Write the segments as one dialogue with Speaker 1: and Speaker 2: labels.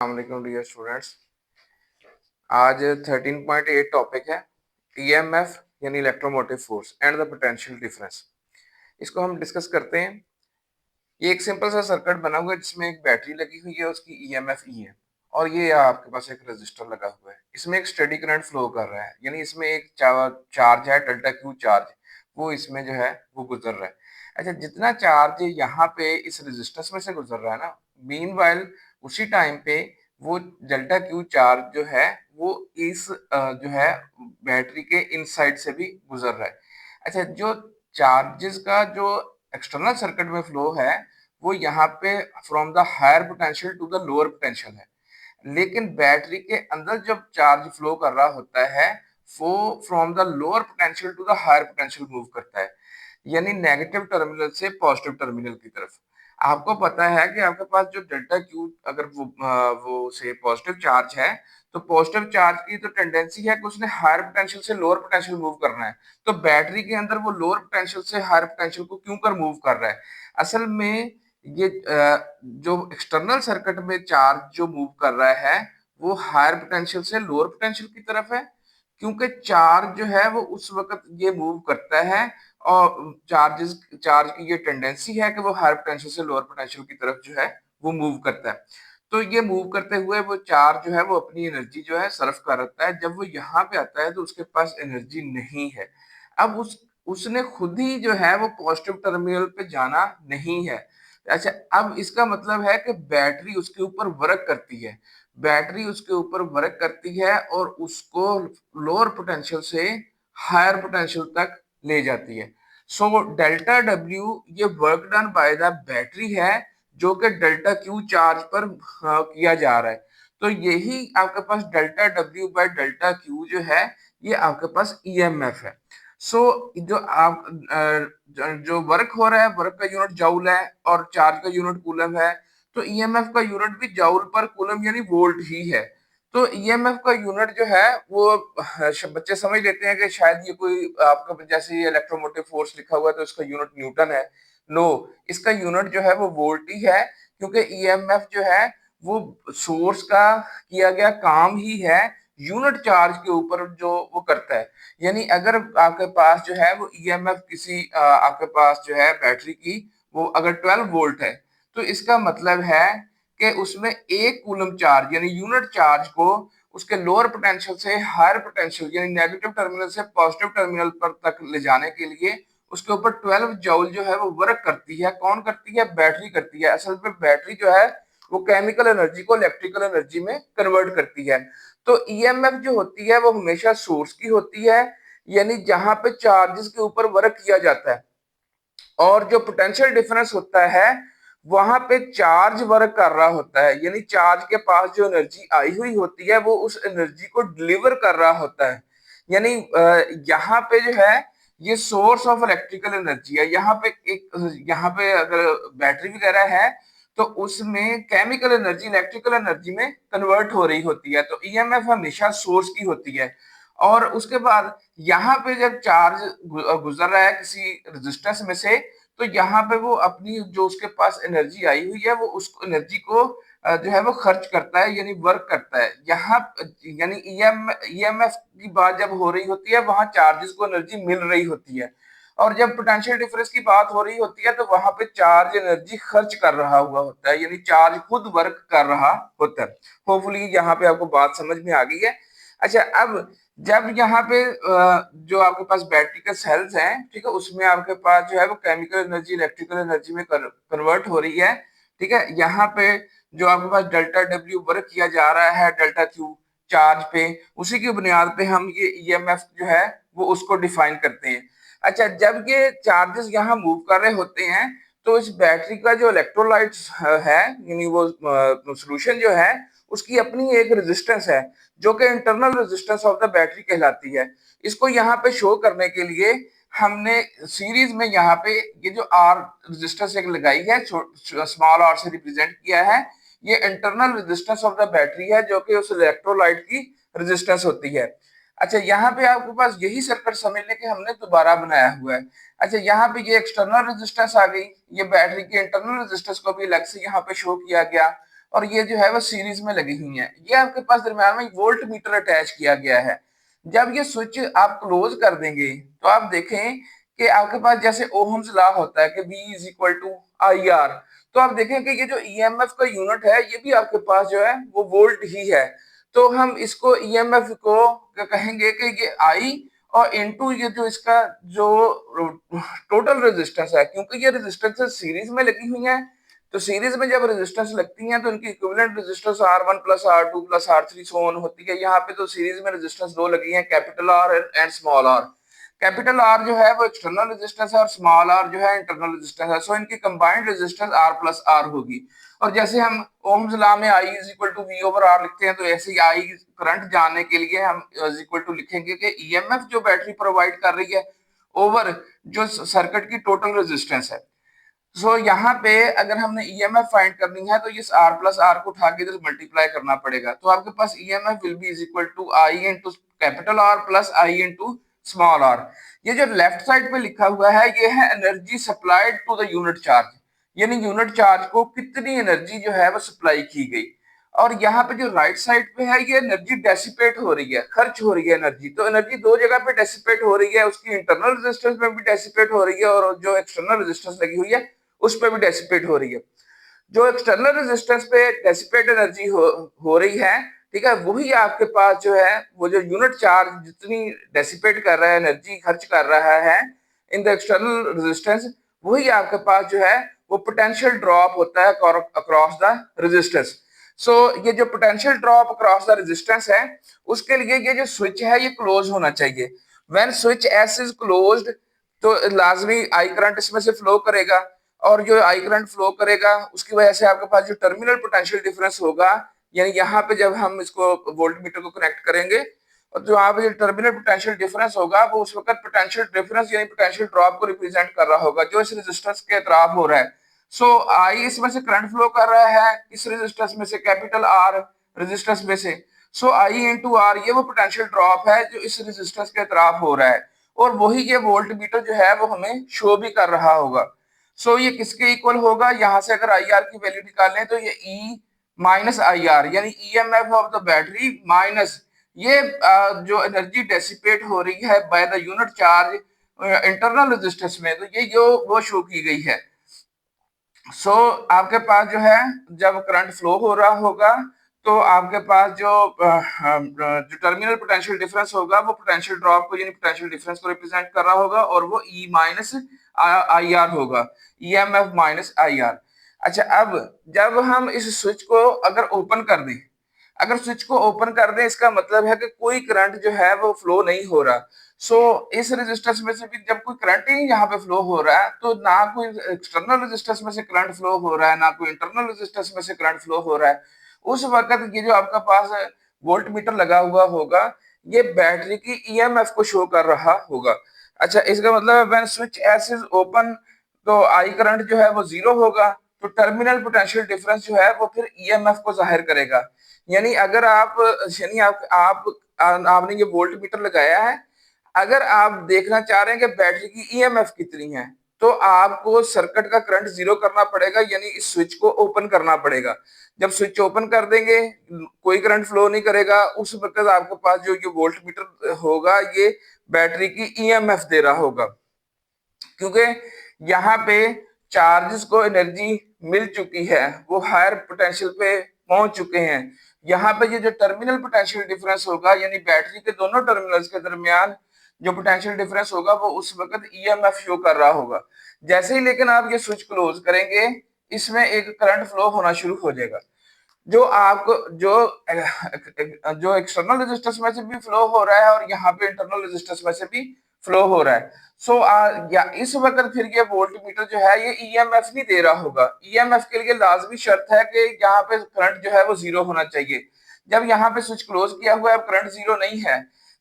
Speaker 1: अस्सलामुअलैकुम dear students. आज 13.8 topic है ईएमएफ यानी electromotive force and the potential difference. इसको हम डिस्कस करते हैं। ये एक सिंपल सा सर्किट बना हुआ है जिसमें एक बैटरी लगी हुई है, उसकी ईएमएफ ई है, और ये आपके पास एक रेजिस्टर लगा हुआ है। इसमें एक स्टेडी करंट फ्लो कर रहा है, यानी इसमें एक चार्ज है डेल्टा क्यू चार्ज, वो इसमें जो है वो गुजर रहा है। अच्छा, जितना चार्ज यहाँ पे इस रेजिस्टेंस में से गुजर रहा है ना, मीनवाइल उसी टाइम पे वो डेल्टा क्यू चार्ज जो है वो इस जो है बैटरी के इनसाइड से भी गुजर रहा है। अच्छा, जो चार्जेस का जो एक्सटर्नल सर्किट में फ्लो है वो यहाँ पे from the higher potential to the lower potential है, लेकिन बैटरी के अंदर जब चार्ज फ्लो कर रहा होता है वो from the lower potential to the higher potential move करता है, यानी नेगेटिव टर्मिनल से पॉजिटिव टर्मिनल की तरफ। आपको पता है कि आपके पास जो डेल्टा क्यू अगर वो से पॉजिटिव चार्ज है, तो पॉजिटिव चार्ज की तो टेंडेंसी है कि उसने हायर पोटेंशियल से लोअर पोटेंशियल मूव करना है। तो बैटरी के अंदर वो लोअर पोटेंशियल से हायर पोटेंशियल को क्यों कर मूव कर रहा है? असल में ये जो एक्सटर्नल सर्किट में चार्ज जो मूव कर रहा है वो हायर पोटेंशियल से लोअर पोटेंशियल की तरफ है, क्योंकि चार्ज जो है वो उस वक्त ये मूव करता है, और चार्ज की ये टेंडेंसी है कि वो हायर पोटेंशियल से लोअर पोटेंशियल की तरफ जो है वो मूव करता है। तो ये मूव करते हुए वो चार्ज जो है वो अपनी एनर्जी जो है सर्व करता है। जब वो यहाँ पे आता है तो उसके पास एनर्जी नहीं है। अब उसने खुद ही जो है वो पॉजिटिव टर्मिनल पे जाना नहीं है। अच्छा, अब इसका मतलब है कि बैटरी उसके ऊपर वर्क करती है। बैटरी उसके ऊपर वर्क करती है और उसको लोअर पोटेंशियल से हायर पोटेंशियल तक ले जाती है। सो डेल्टा डब्ल्यू ये work done by the battery है, जो कि डेल्टा क्यू चार्ज पर किया जा रहा है। तो यही आपके पास delta W by delta Q जो है ये आपके पास ईएमएफ है। सो जो आप जो वर्क हो रहा है, वर्क का यूनिट जूल है और चार्ज का यूनिट कूलम है। तो ईएमएफ का यूनिट भी जूल पर कूलम यानी वोल्ट ही है। तो ईएमएफ का यूनिट जो है वो बच्चे समझ लेते हैं कि शायद ये कोई आपका जैसे ये इलेक्ट्रोमोटिव फोर्स लिखा हुआ है तो इसका यूनिट न्यूटन है। नो, इसका यूनिट जो है वो वोल्ट ही है, क्योंकि ईएमएफ जो है वो सोर्स का किया गया काम ही है यूनिट चार्ज के ऊपर जो वो करता है। यानी अगर आपके पास जो है वो ईएमएफ किसी आपके पास जो है बैटरी की वो अगर 12 वोल्ट है, तो इसका मतलब है कि उसमें एक कूलम चार्ज यानी यूनिट चार्ज को उसके लोअर पोटेंशियल से हायर पोटेंशियल यानी नेगेटिव टर्मिनल से पॉजिटिव टर्मिनल पर तक ले जाने के लिए उसके ऊपर 12 जूल जो है वो वर्क करती है। कौन करती है? बैटरी करती है। असल में बैटरी जो है वो केमिकल एनर्जी को इलेक्ट्रिकल एनर्जी में कन्वर्ट करती है। तो ईएमएफ जो होती है वो हमेशा सोर्स की होती है, यानी जहां पे चार्जेस के ऊपर वर्क किया जाता है, और जो पोटेंशियल डिफरेंस होता है वहां पे चार्ज वर्क कर रहा होता है, यानी चार्ज के पास जो एनर्जी आई हुई होती है वो उस एनर्जी को डिलीवर कर रहा होता है। यानी यहाँ पे जो है ये सोर्स ऑफ इलेक्ट्रिकल एनर्जी है। यहाँ पे अगर बैटरी वगैरह है तो उसमें केमिकल एनर्जी इलेक्ट्रिकल एनर्जी में कन्वर्ट हो रही होती है। तो ईएमएफ हमेशा सोर्स की होती है। और उसके बाद यहाँ पे जब चार्ज गुजर रहा है किसी रेजिस्टेंस में से, तो यहाँ पे वो अपनी जो उसके पास एनर्जी आई हुई है वो उस एनर्जी को जो है वो खर्च करता है, यानी वर्क करता है। यहाँ यानी ईएमएफ की बात जब हो रही होती है वहां चार्जेस को एनर्जी मिल रही होती है, और जब पोटेंशियल डिफरेंस की बात हो रही होती है तो वहां पे चार्ज एनर्जी खर्च कर रहा हुआ होता है, यानी चार्ज खुद वर्क कर रहा होता है। होपफुली यहाँ पे आपको बात समझ में आ गई है। अच्छा, अब जब यहाँ पे जो आपके पास बैटरी के सेल्स हैं, ठीक है, उसमें आपके पास जो है वो केमिकल एनर्जी इलेक्ट्रिकल एनर्जी में कन्वर्ट हो रही है। ठीक है, यहाँ पे जो आपके पास डेल्टा डब्ल्यू वर्क किया जा रहा है डेल्टा क्यू चार्ज पे, उसी की बुनियाद पे हम ये ईएमएफ जो है वो उसको डिफाइन करते हैं। अच्छा, जब ये चार्जेस यहाँ मूव कर रहे होते हैं तो इस बैटरी का जो इलेक्ट्रोलाइट्स है यानी वो सोल्यूशन जो है उसकी अपनी एक रेजिस्टेंस है, जो कि internal resistance of the battery कहलाती है। इसको यहाँ पे शो करने के लिए हमने सीरीज में यहाँ पे ये जो आर रेजिस्टेंस एक लगाई है, स्मॉल आर से रिप्रेजेंट किया है। ये internal resistance of the battery है जो कि उस इलेक्ट्रोलाइट की रेजिस्टेंस होती है। अच्छा, यहाँ पे आपके पास यही सर्किट समझ लें कि हमने दोबारा बनाया हुआ है। अच्छा, यहाँ पे ये एक्सटर्नल रेजिस्टेंस आ गई, ये बैटरी की इंटरनल रेजिस्टेंस को भी अलग से यहाँ पे शो किया गया, और ये जो है वो सीरीज में लगी हुई है। ये आपके पास दरम्यान में वोल्ट मीटर अटैच किया गया है। जब ये स्विच आप क्लोज कर देंगे तो आप देखें कि आपके पास जैसे ओहम्स लॉ होता है कि V is equal to I R, तो आप देखें कि ये जो ईएमएफ का यूनिट है ये भी आपके पास जो है वो वोल्ट ही है। तो हम इसको ईएमएफ को कहेंगे कि ये आई और इनटू ये जो इसका जो टोटल रेजिस्टेंस है, क्योंकि ये रेजिस्टेंस सीरीज में लगी हुई है, तो सीरीज में जब रेजिस्टेंस लगती हैं तो उनकी equivalent resistance R1 plus R2 plus R3 so on होती है। यहाँ पे तो सीरीज में रेजिस्टेंस दो लगी हैं, capital R and small r। Capital R जो है वो एक्सटर्नल रेजिस्टेंस है और स्मॉल r जो है इंटरनल रेजिस्टेंस है। सो इनकी combined resistance R plus R होगी। और जैसे हम ओम्स लॉ में I is equal to V over R लिखते हैं, तो ऐसे ही I करंट जानने के लिए हम इज इक्वल टू लिखेंगे कि ईएमएफ जो बैटरी प्रोवाइड कर रही है ओवर जो सर्किट की टोटल रेजिस्टेंस है। सो यहाँ पे अगर हमने ईएमएफ फाइंड करनी है तो इस R प्लस R को उठा के इधर मल्टीप्लाई करना पड़ेगा। तो आपके पास EMF will be is equal to I into capital R plus I into small r। ये जो लेफ्ट साइड पे लिखा हुआ है ये है energy supplied to the unit charge, यानी यूनिट चार्ज को कितनी एनर्जी जो है वो सप्लाई की गई। और यहाँ पे जो राइट साइड पे है ये एनर्जी डेसिपेट हो रही है, खर्च हो रही है एनर्जी। तो एनर्जी दो जगह पे डेसिपेट हो रही है, उसकी इंटरनल रेजिस्टेंस में भी डेसिपेट हो रही है और जो एक्सटर्नल रेजिस्टेंस लगी हुई है उस पर भी डेसिपेट हो रही है। जो एक्सटर्नल रेजिस्टेंस पे डेसिपेट एनर्जी हो रही है, ठीक है, वही आपके पास जो है वो जो यूनिट चार्ज जितनी डेसिपेट कर रहा है, एनर्जी खर्च कर रहा है इन द एक्सटर्नल रेजिस्टेंस, वही आपके पास जो है वो पोटेंशियल ड्रॉप होता है अक्रॉस द रेजिस्टेंस। सो ये जो potential drop across the resistance है उसके लिए ये जो स्विच है ये क्लोज होना चाहिए। When switch S is closed तो लाजमी आई करंट इसमें से फ्लो करेगा, और जो आई करंट फ्लो करेगा उसकी वजह से आपके पास जो टर्मिनल पोटेंशियल डिफरेंस होगा, यानी यहाँ पे जब हम इसको वोल्ट मीटर को कनेक्ट करेंगे और जो यहाँ पे जो टर्मिनल पोटेंशियल डिफरेंस होगा वो उस वक्त पोटेंशियल डिफरेंस यानी पोटेंशियल ड्रॉप को रिप्रेजेंट कर रहा होगा जो इस रेजिस्टेंस के अतराफ हो रहा है। सो आई इसमें से करंट फ्लो कर रहा है इस रेजिस्टेंस में से, कैपिटल आर रेजिस्टेंस में से। सो आई इंटू आर ये वो पोटेंशियल ड्रॉप है जो इस रेजिस्टेंस के अतराफ हो रहा है, और वही ये वोल्ट मीटर जो है वो हमें शो भी कर रहा होगा। सो ये किसके इक्वल होगा, यहाँ से अगर आई आर की वैल्यू निकालें तो ये ई माइनस आई आर यानी EMF of the battery minus ये जो एनर्जी डेसिपेट हो रही है by the unit charge internal resistance में, तो ये जो वो शो की गई है। सो आपके पास जो है जब करंट फ्लो हो रहा होगा तो आपके पास जो टर्मिनल पोटेंशियल डिफरेंस होगा वो पोटेंशियल ड्रॉप को यानी पोटेंशियल डिफरेंस को रिप्रेजेंट कर रहा होगा, और वो ई माइनस आई आर होगा, ईएमएफ माइनस आई आर। अच्छा, अब जब हम इस स्विच को अगर ओपन कर दें, अगर स्विच को ओपन कर दें इसका मतलब है कि कोई करंट जो है वो फ्लो नहीं हो रहा। सो इस रेजिस्टेंस में से भी जब कोई करंट ही यहाँ पे फ्लो हो रहा है तो ना कोई एक्सटर्नल रेजिस्टेंस में से करंट फ्लो हो रहा है ना कोई इंटरनल रेजिस्टेंस में से करंट फ्लो हो रहा है। उस वक्त ये जो आपका पास वोल्ट मीटर लगा हुआ होगा ये बैटरी की ईएमएफ को शो कर रहा होगा। अच्छा, इसका मतलब है when switch S is open तो आई करंट जो है वो जीरो होगा, तो टर्मिनल पोटेंशियल डिफरेंस जो है वो फिर ईएमएफ को जाहिर करेगा। यानी अगर आप यानी आपने ये वोल्ट मीटर लगाया है, अगर आप देखना चाह रहे हैं कि बैटरी की ईएमएफ कितनी है तो आपको सर्किट का करंट जीरो करना पड़ेगा, यानी इस स्विच को ओपन करना पड़ेगा। जब स्विच ओपन कर देंगे कोई करंट फ्लो नहीं करेगा, उस वक्त आपके पास जो ये वोल्ट मीटर होगा ये बैटरी की ईएमएफ दे रहा होगा, क्योंकि यहाँ पे चार्जेस को एनर्जी मिल चुकी है, वो हायर पोटेंशियल पे पहुंच चुके हैं। यहाँ पे ये जो टर्मिनल पोटेंशियल डिफरेंस होगा यानी बैटरी के दोनों टर्मिनल्स के दरमियान जो पोटेंशियल डिफरेंस होगा वो उस वक्त ईएमएफ शो कर रहा होगा। जैसे ही लेकिन आप ये स्विच क्लोज करेंगे इसमें एक करंट फ्लो होना शुरू हो जाएगा, जो आपको जो एक्सटर्नल रेजिस्टेंस में से भी फ्लो हो रहा है और यहाँ पे इंटरनल रेजिस्टेंस में से भी फ्लो हो रहा है। सो या इस वक्त फिर ये वोल्ट मीटर जो है ये ईएमएफ नहीं दे रहा होगा। ईएमएफ के लिए लाजमी शर्त है कि यहाँ पे करंट जो है वो जीरो होना चाहिए। जब यहाँ पे स्विच क्लोज किया हुआ है, अब करंट जीरो नहीं है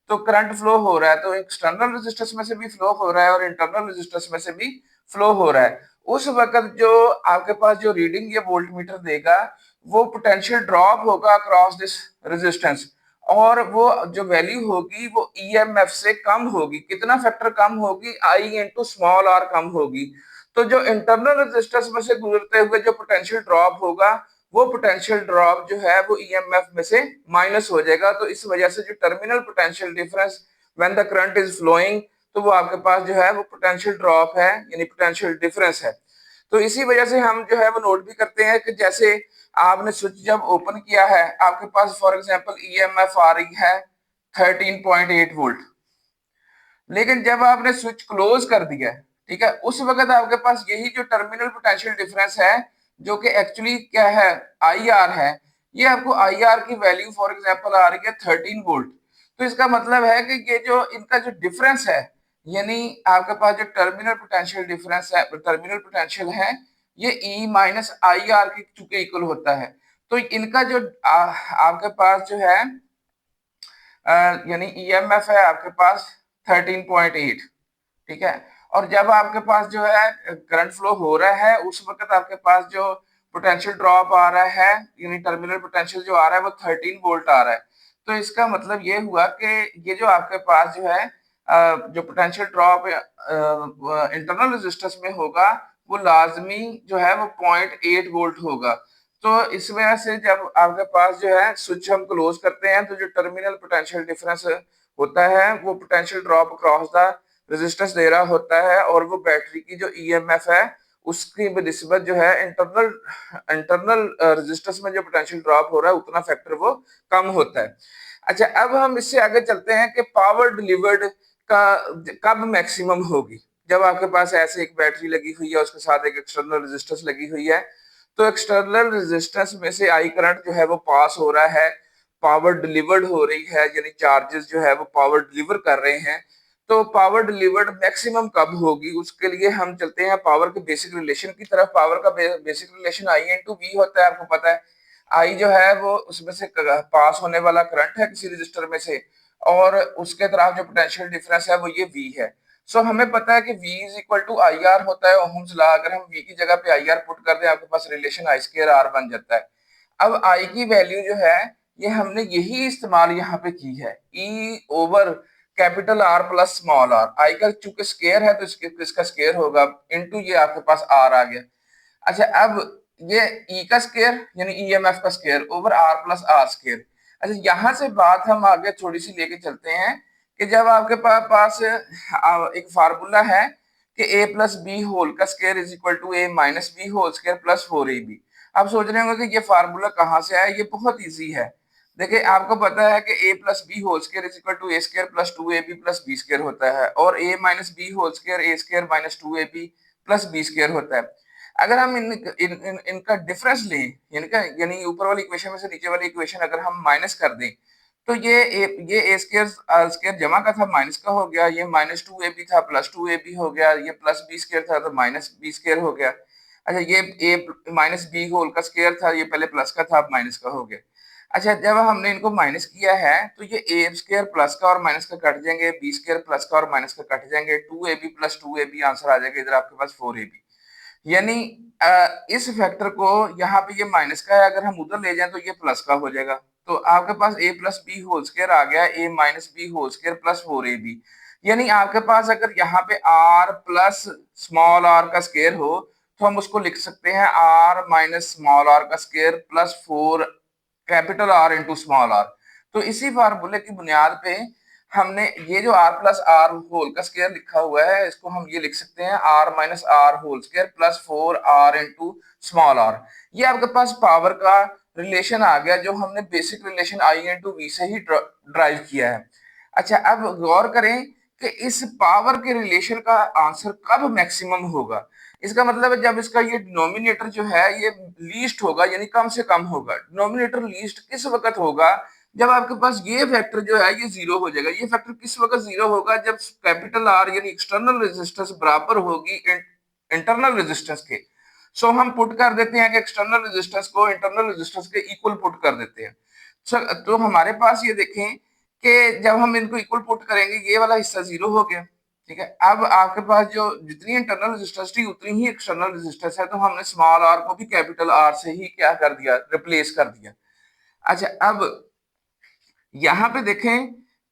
Speaker 1: तो करंट फ्लो हो रहा है, तो एक्सटर्नल रेजिस्टेंस में से भी फ्लो हो रहा है और इंटरनल रेजिस्टेंस में से भी फ्लो हो रहा है। उस वक्त जो आपके पास जो रीडिंग ये वोल्ट मीटर देगा वो पोटेंशियल ड्रॉप होगा अक्रॉस दिस रेजिस्टेंस, और वो जो वैल्यू होगी वो ईएमएफ से कम होगी। कितना फैक्टर कम होगी, आई इंटू स्मॉल आर कम होगी। तो जो इंटरनल रेजिस्टेंस में से गुजरते हुए जो पोटेंशियल ड्रॉप होगा वो पोटेंशियल ड्रॉप जो है वो ईएमएफ में से माइनस हो जाएगा। तो इस वजह से जो terminal potential difference when the current is flowing, तो वो आपके पास जो है वो पोटेंशियल ड्रॉप है यानी पोटेंशियल डिफरेंस है। तो इसी वजह से हम जो है वो नोट भी करते हैं कि जैसे आपने स्विच जब ओपन किया है, आपके पास फॉर एग्जांपल ईएमएफ आ रही है 13.8 वोल्ट, लेकिन जब आपने स्विच क्लोज कर दिया, ठीक है, उस वक्त आपके पास यही जो टर्मिनल पोटेंशियल डिफरेंस है, जो कि एक्चुअली क्या है, आई आर है, ये आपको आई आर की वैल्यू फॉर एग्जांपल आ रही है 13 वोल्ट। तो इसका मतलब है कि ये जो इनका जो डिफरेंस है, यानी आपके पास जो टर्मिनल पोटेंशियल डिफरेंस है, टर्मिनल पोटेंशियल है, ये ई माइनस आई आर के चूंकि इक्वल होता है। तो इनका जो आपके पास जो है यानी ईएमएफ है आपके पास 13.8, ठीक है। और जब आपके पास जो है करंट फ्लो हो रहा है, उस वक्त आपके पास जो पोटेंशियल ड्रॉप आ रहा है यानी टर्मिनल पोटेंशियल जो आ रहा है वो 13 वोल्ट आ रहा है। तो इसका मतलब ये हुआ कि ये जो आपके पास जो है जो पोटेंशियल ड्रॉप इंटरनल रेजिस्टेंस में होगा, वो लाजमी जो है वो 0.8 वोल्ट होगा। तो इस वजह से जब आपके पास जो है स्विच हम क्लोज करते हैं, तो जो टर्मिनल पोटेंशियल डिफरेंस होता है वो potential drop cross the resistance दे रहा होता है, और वो बैटरी की जो ईएमएफ है उसकी निस्बत जो है इंटरनल इंटरनल रेजिस्टेंस में जो पोटेंशियल ड्रॉप हो रहा है उतना फैक्टर वो कम होता है। अच्छा, अब हम इससे आगे चलते हैं कि पावर डिलीवर्ड का कब मैक्सिमम होगी। जब आपके पास ऐसे एक बैटरी लगी हुई है, उसके साथ एक एक्सटर्नल रेजिस्टेंस लगी हुई है, तो एक्सटर्नल रेजिस्टेंस में से आई करंट जो है वो पास हो रहा है, पावर डिलीवर्ड हो रही है, यानी चार्जेस जो है वो पावर डिलीवर कर रहे हैं। तो पावर डिलीवर्ड मैक्सिमम कब होगी, उसके लिए हम चलते हैं पावर के बेसिक रिलेशन की तरफ। पावर का basic relation I into V होता है, आपको पता है। आई जो है वो उसमें से पास होने वाला करंट है किसी रजिस्टर में से, और उसके तरफ जो पोटेंशियल डिफरेंस है वो ये वी है। सो हमें पता है कि V is equal to I R होता है ओहम्स लॉ। अगर हम V की जगह पे आई आर पुट कर दें, आपके पास रिलेशन आई स्क्वायर आर बन जाता है। अब I की वैल्यू जो है ये हमने यही इस्तेमाल यहाँ पे की है, E over capital R plus small R. I का चूंकि स्केयर है तो इसका स्केयर होगा, इनटू ये आपके पास R आ गया। अच्छा, अब ये E का स्केयर यानी ईएमएफ का square over R plus R square. अच्छा, यहां से बात हम आगे थोड़ी सी लेके चलते हैं कि जब आपके पास एक फार्मूला है कि a प्लस बी होल का square is equal to a minus B whole square plus 4ab। आप सोच रहे होंगे कि ये फार्मूला कहाँ से आया, ये बहुत इजी है। देखिए, आपको पता है कि a plus B whole square is equal to a square plus 2ab plus b square होता है, और a minus B whole square a square minus 2ab plus b square होता है। अगर हम इनका डिफरेंस लें, यानी ऊपर वाली इक्वेशन में से नीचे वाली इक्वेशन अगर हम माइनस कर दें, तो ये ए स्केयर जमा का था माइनस का हो गया, ये माइनस 2ab था प्लस 2ab हो गया, ये प्लस बी स्केयर था तो माइनस बी स्केयर हो गया। अच्छा, ये ए माइनस बी होल का स्केयर था, ये पहले प्लस का था, अब माइनस का हो गया। अच्छा, जब हमने इनको माइनस किया है तो ये ए स्केयर प्लस का और माइनस का कट जाएंगे, बी स्केयर प्लस का और माइनस का कट जाएंगे, 2ab प्लस 2ab आंसर आ जाएगा इधर आपके पास 4ab। यानी इस फैक्टर को यहाँ पे ये माइनस का है, अगर हम उधर ले जाएं तो ये प्लस का हो जाएगा। तो आपके पास a plus B whole square आ गया, a minus B whole square plus 4ab। यानी आपके पास अगर यहाँ पे r प्लस स्मॉल r का स्केयर हो, तो हम उसको लिख सकते हैं r माइनस स्मॉल r का square plus 4 capital R into small r। तो इसी फार्मूले की बुनियाद पे हमने ये जो r प्लस आर होल का स्केयर लिखा हुआ है, इसको हम ये लिख सकते हैं r minus r whole square plus 4r into small r। ये आपके पास पावर का रिलेशन आ गया जो हमने basic relation I into V से ही ड्राइव किया है। अच्छा, अब गौर करें कि इस पावर के रिलेशन का आंसर कब मैक्सिमम होगा। इसका मतलब है जब इसका ये डिनोमिनेटर जो है ये लीस्ट होगा, यानी कम से कम होगा। डिनोमिनेटर लीस्ट किस वक्त होगा, जब आपके पास ये फैक्टर जो है ये जीरो हो जाएगा। ये फैक्टर किस वक्त जीरो होगा, जब कैपिटल आर यानी एक्सटर्नल रेजिस्टेंस बराबर होगी इंटरनल रेजिस्टेंस के। सो हम पुट कर देते हैं कि एक्सटर्नल रेजिस्टेंस को इंटरनल रेजिस्टेंस के इक्वल पुट कर देते हैं। तो हमारे पास ये देखें कि जब हम इनको इक्वल पुट करेंगे, ये वाला हिस्सा जीरो हो गया, ठीक है। अब आपके पास जो जितनी इंटरनल रेजिस्टेंस थी उतनी ही एक्सटर्नल रेजिस्टेंस है, तो हमने स्मॉल आर को भी कैपिटल आर से ही क्या कर दिया, रिप्लेस कर दिया। अच्छा, अब यहाँ पे देखें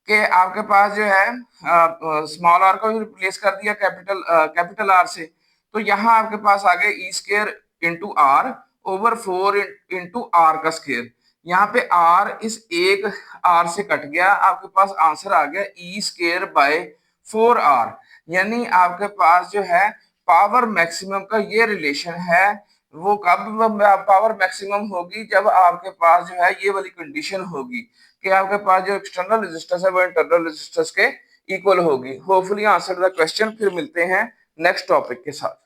Speaker 1: कि आपके पास जो है स्मॉल आर को रिप्लेस कर दिया कैपिटल आर से, तो यहाँ आपके पास आ गया E square into R over 4 into R का स्केयर। यहाँ पे आर इस एक आर से कट गया, आपके पास आंसर आ गया ई स्केयर बाय 4r। यानी आपके पास जो है पावर मैक्सिमम का ये रिलेशन है, वो कब पावर मैक्सिमम होगी, जब आपके पास जो है ये वाली कंडीशन होगी कि आपके पास जो एक्सटर्नल रेजिस्टेंस है वो इंटरनल रेजिस्टेंस के इक्वल होगी। Hopefully answer the question. फिर मिलते हैं नेक्स्ट टॉपिक के साथ।